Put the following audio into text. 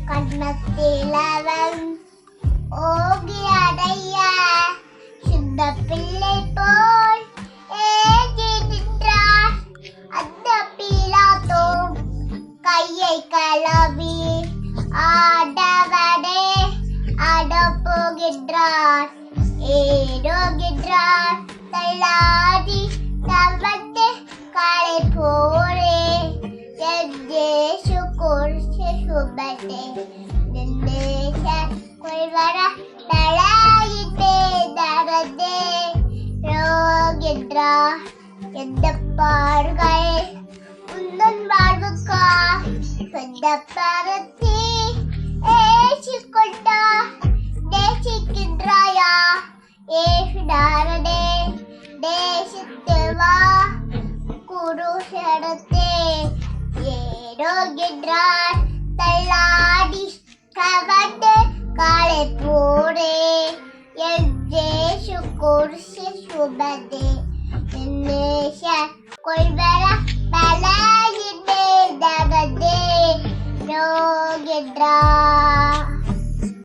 கண்ணத்திலவன் ஓகியதையா சுத்த பிள்ளை போல் ஏகி நின்றார். அந்த பீலாத்தோ கையை கலவி ஆடவனே அடப்போகின்றார். ஏறுகின்றார் தள்ளாடி தவட்டு காலை போரே எஜேசு குர்சி சுபதே நின்னேச கொள்வர தலாயிட்டே தரதே ரோகின்றார். எந்த பாடுகள் உந்தன் வாழ்வுக்கா சொந்த பரத்தி ஏசிக்கொண்டா நேசிக்கின்றாயா ஏசுடாரனே தேசித்து வா குருஷடத்தே ஏறுகின்றார் தள்ளாடி கவட்டு காலை போரே எஜேசு குர்சி சுபதே நின்னேச கொள்வர தலாயிட்டே தகதே ரோகின்றார்.